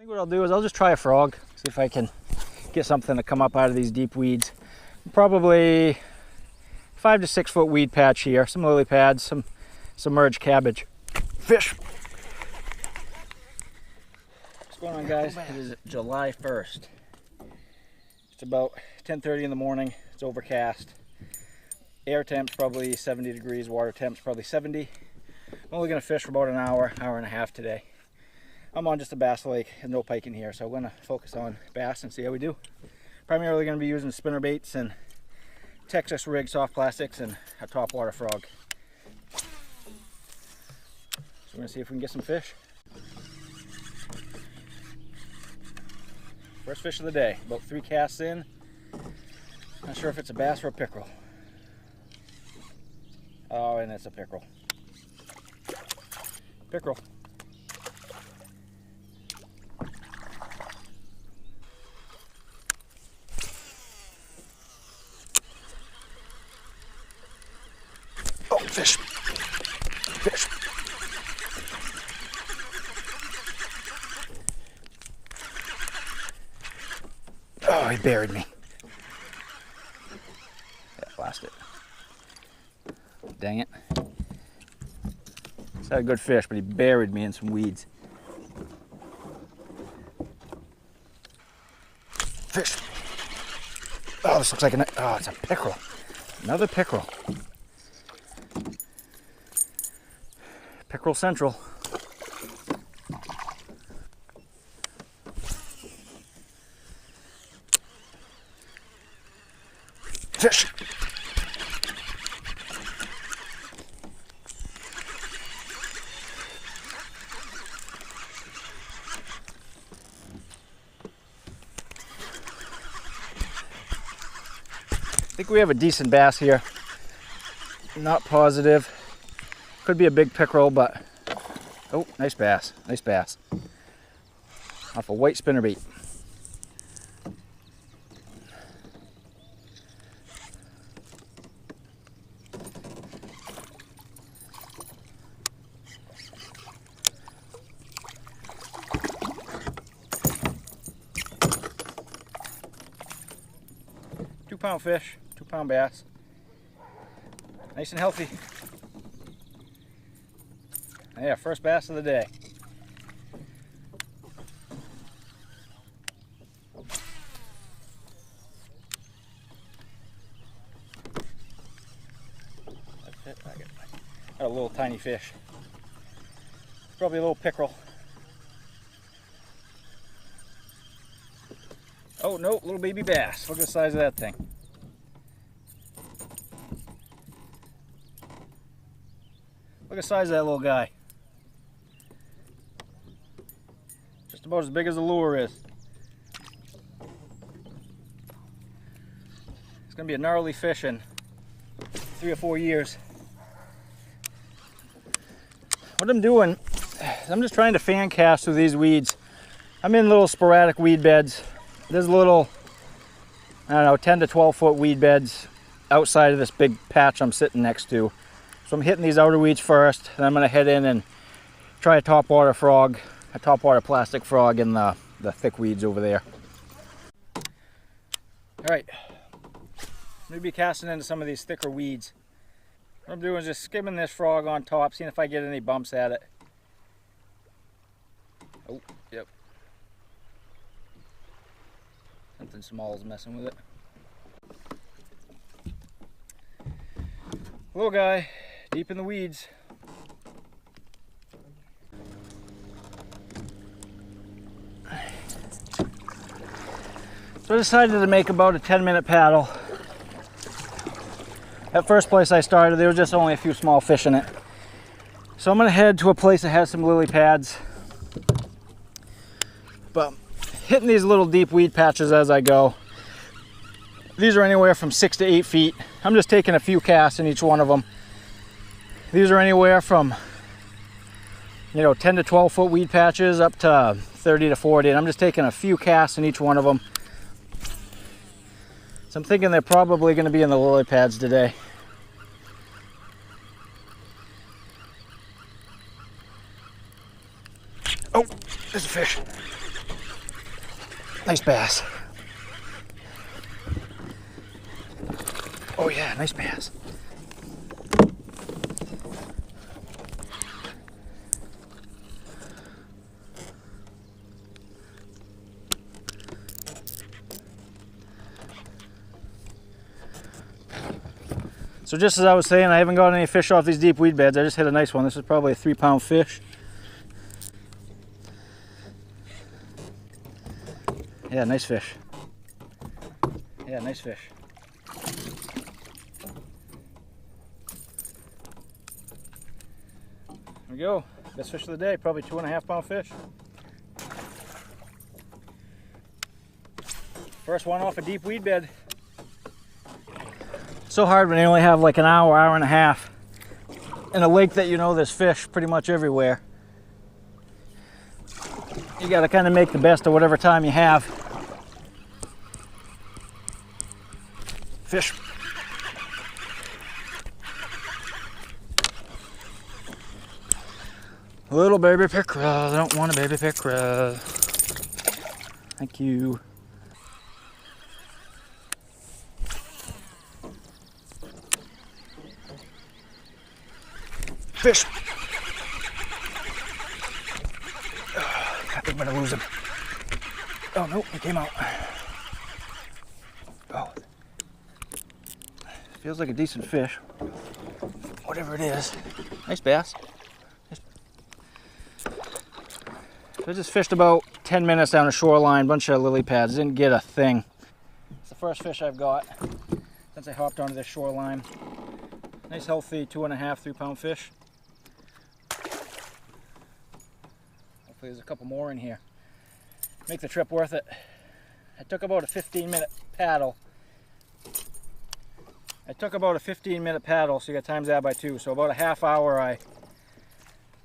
think what I'll do is I'll just try a frog, see if I can get something to come up out of these deep weeds. Probably 5 to 6 foot weed patch here, some lily pads, some submerged cabbage. Fish! What's going on, guys? It is July 1st. It's about 10:30 in the morning. It's overcast. Air temp's probably 70 degrees, water temp's probably 70. I'm only going to fish for about an hour and a half today. I'm on just a bass lake and no pike in here, so I'm going to focus on bass and see how we do. Primarily going to be using spinnerbaits and Texas rig soft plastics and a topwater frog. So we're going to see if we can get some fish. First fish of the day, about 3 casts in. Not sure if it's a bass or a pickerel. Oh, and it's a pickerel. Pickerel. Oh, fish. Fish. Oh, he buried me. Yeah, lost it. Dang it. It's not a good fish, but he buried me in some weeds. Fish. Oh, this looks like oh, it's a pickerel. Another pickerel. Pickerel Central. Fish. I think we have a decent bass here. Not positive. Could be a big pickerel, but oh, nice bass. Nice bass. Off a white spinnerbait. 2-pound fish, 2-pound bass. Nice and healthy. Yeah, first bass of the day. That's it. I got a little tiny fish. Probably a little pickerel. Oh no, little baby bass. Look at the size of that thing. Look at the size of that little guy. Just about as big as the lure is. It's gonna be a gnarly fish in 3 or 4 years. What I'm doing, I'm just trying to fan cast through these weeds. I'm in little sporadic weed beds. There's little, I don't know, 10 to 12 foot weed beds outside of this big patch I'm sitting next to. So I'm hitting these outer weeds first, and I'm gonna head in and try a topwater frog, a topwater plastic frog in the thick weeds over there. All right, I'm gonna be casting into some of these thicker weeds. What I'm doing is just skimming this frog on top, seeing if I get any bumps at it. Oh, yep. Something small is messing with it. Little guy, deep in the weeds. So I decided to make about a 10-minute paddle. At first place I started, there was just only a few small fish in it. So I'm gonna head to a place that has some lily pads. But hitting these little deep weed patches as I go. These are anywhere from 6 to 8 feet. I'm just taking a few casts in each one of them. These are anywhere from, 10 to 12 foot weed patches up to 30 to 40, and I'm just taking a few casts in each one of them. So I'm thinking they're probably going to be in the lily pads today. Oh, there's a fish. Nice bass. Oh yeah, nice bass. So just as I was saying, I haven't got any fish off these deep weed beds. I just hit a nice one. This is probably a 3-pound fish. Yeah, nice fish. Yeah, nice fish. There we go. Best fish of the day, probably 2.5-pound fish. First one off a deep weed bed. So hard when you only have like an hour, hour and a half in a lake that you know there's fish pretty much everywhere. You got to kind of make the best of whatever time you have. Fish. A little baby pickerel. I don't want a baby pickerel. Thank you. Fish. I think I'm gonna lose him. Oh no, he came out. Oh. Feels like a decent fish. Whatever it is. Nice bass. So I just fished about 10 minutes down the shoreline, bunch of lily pads, didn't get a thing. It's the first fish I've got since I hopped onto this shoreline. Nice healthy 2.5, 3-pound fish. Hopefully there's a couple more in here. Make the trip worth it. I took about a 15-minute paddle. So you got times that by 2. So about a half hour I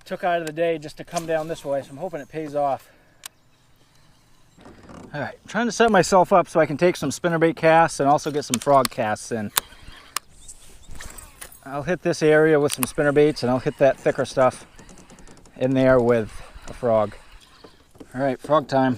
took out of the day just to come down this way. So I'm hoping it pays off. All right, I'm trying to set myself up so I can take some spinnerbait casts and also get some frog casts in. I'll hit this area with some spinnerbaits and I'll hit that thicker stuff in there with a frog. All right, frog time.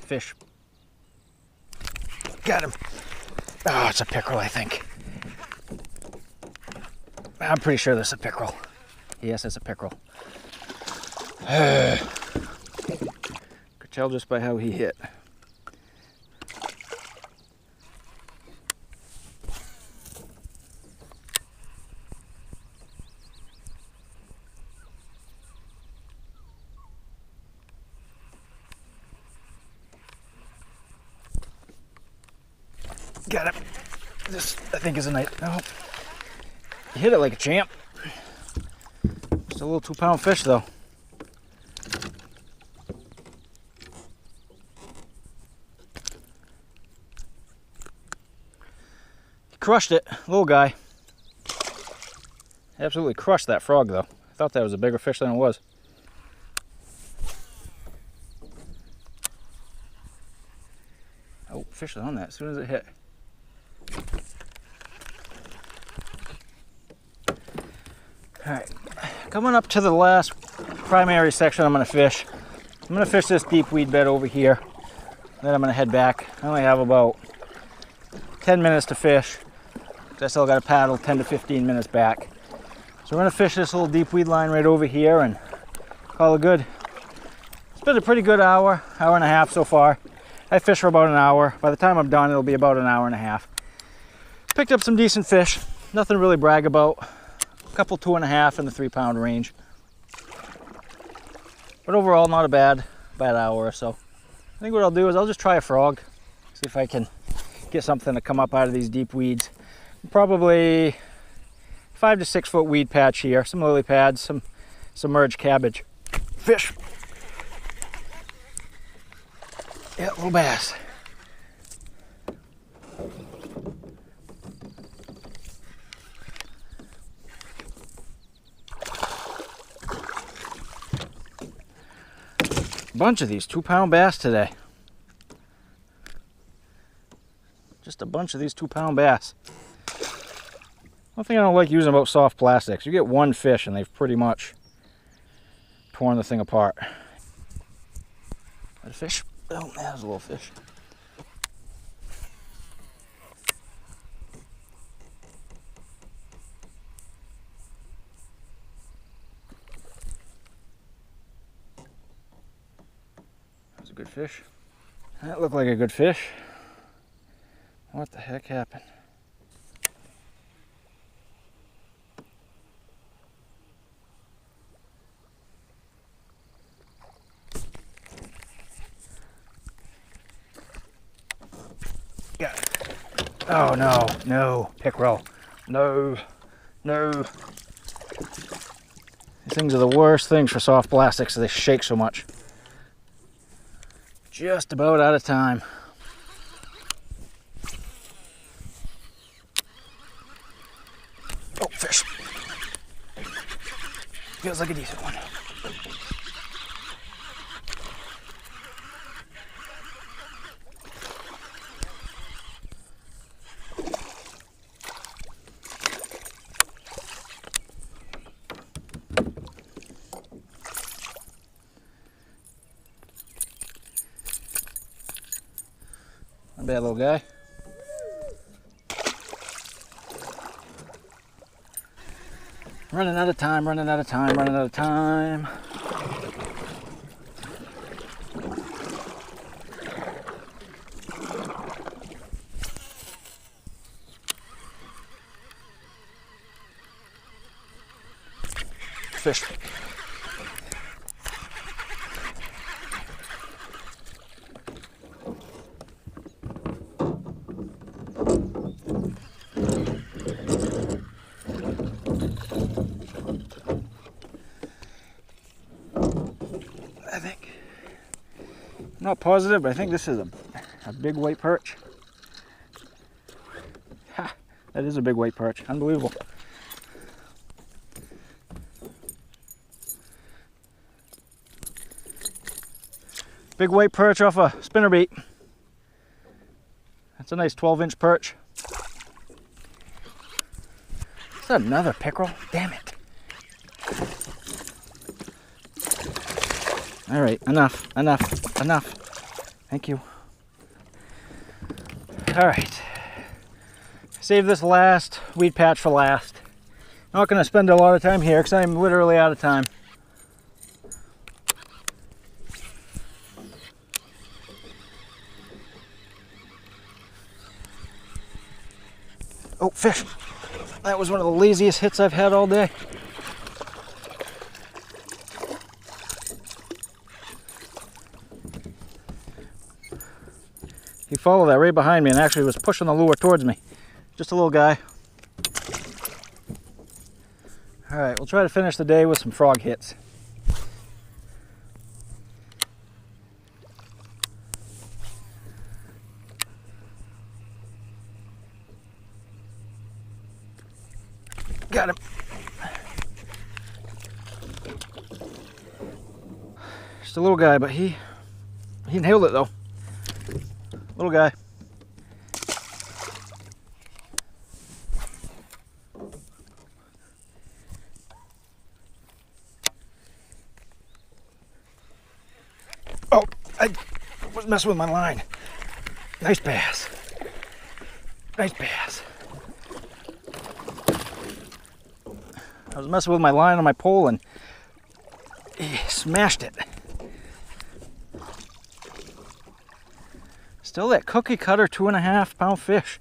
Fish. Got him. Oh, it's a pickerel, I think. I'm pretty sure this is a pickerel. Yes, it's a pickerel. Could tell just by how he hit. Got him. This, I think, is a nice. Oh, he hit it like a champ. Just a little 2-pound fish, though. He crushed it, little guy. Absolutely crushed that frog, though. I thought that was a bigger fish than it was. Oh, fish is on that as soon as it hit. Alright, coming up to the last primary section I'm going to fish. I'm going to fish this deep weed bed over here. Then I'm going to head back. I only have about 10 minutes to fish. I still got to paddle 10 to 15 minutes back. So we're going to fish this little deep weed line right over here and call it good. It's been a pretty good hour, hour and a half so far. I fished for about an hour. By the time I'm done, it'll be about an hour and a half. Picked up some decent fish. Nothing to really brag about. A couple 2.5 in the 3-pound range. But overall, not a bad hour or so. I think what I'll do is I'll just try a frog. See if I can get something to come up out of these deep weeds. Probably 5 to 6 foot weed patch here. Some lily pads, some submerged cabbage. Fish. Yeah, little bass. bunch of these 2-pound bass today. Just a bunch of these 2-pound bass. One thing I don't like using about soft plastics, you get one fish and they've pretty much torn the thing apart. That a fish? Oh, that was a little fish. That was a good fish. That looked like a good fish. What the heck happened? Got it. Oh no, no, pickerel. No, no. These things are the worst things for soft plastics, they shake so much. Just about out of time. Oh, fish. Feels like a decent one. Not bad little guy. Running out of time, running out of time, running out of time. Fish. I think, I'm not positive, but I think this is a big white perch. Ha, that is a big white perch, unbelievable. Big white perch off a spinnerbait. That's a nice 12-inch perch. Is that another pickerel? Damn it. All right, enough, enough, enough. Thank you. All right. Save this last weed patch for last. Not gonna spend a lot of time here because I'm literally out of time. Oh, fish. That was one of the laziest hits I've had all day. He followed that right behind me and actually was pushing the lure towards me. Just a little guy. All right, we'll try to finish the day with some frog hits. Got him. Just a little guy, but he nailed it though. Little guy. Oh, I was messing with my line. Nice bass. Nice bass. I was messing with my line on my pole and he smashed it. Still that cookie cutter 2.5 pound fish.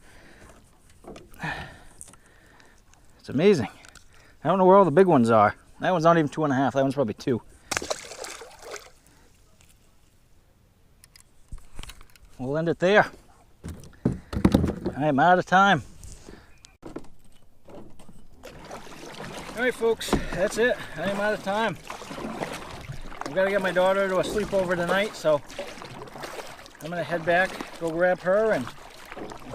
It's amazing. I don't know where all the big ones are. That one's not even 2.5, that one's probably 2. We'll end it there. I am out of time. All right, folks, that's it. I am out of time. I've got to get my daughter to a sleepover tonight, so I'm gonna head back, go grab her and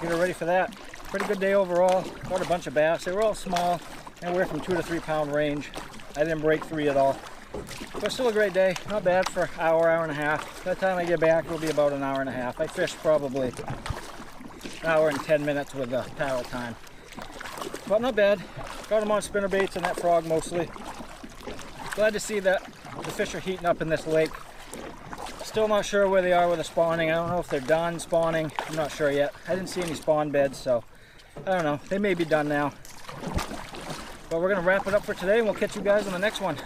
get her ready for that. Pretty good day overall. Caught a bunch of bass. They were all small, anywhere from 2 to 3 pound range. I didn't break 3 at all. But still a great day. Not bad for an hour, hour and a half. By the time I get back, it'll be about an hour and a half. I fished probably an hour and 10 minutes with the paddle time. But not bad. Got them on spinnerbaits and that frog mostly. Glad to see that the fish are heating up in this lake. Still not sure where they are with the spawning. I don't know if they're done spawning. I'm not sure yet. I didn't see any spawn beds, so I don't know. They may be done now. But we're going to wrap it up for today, and we'll catch you guys on the next one.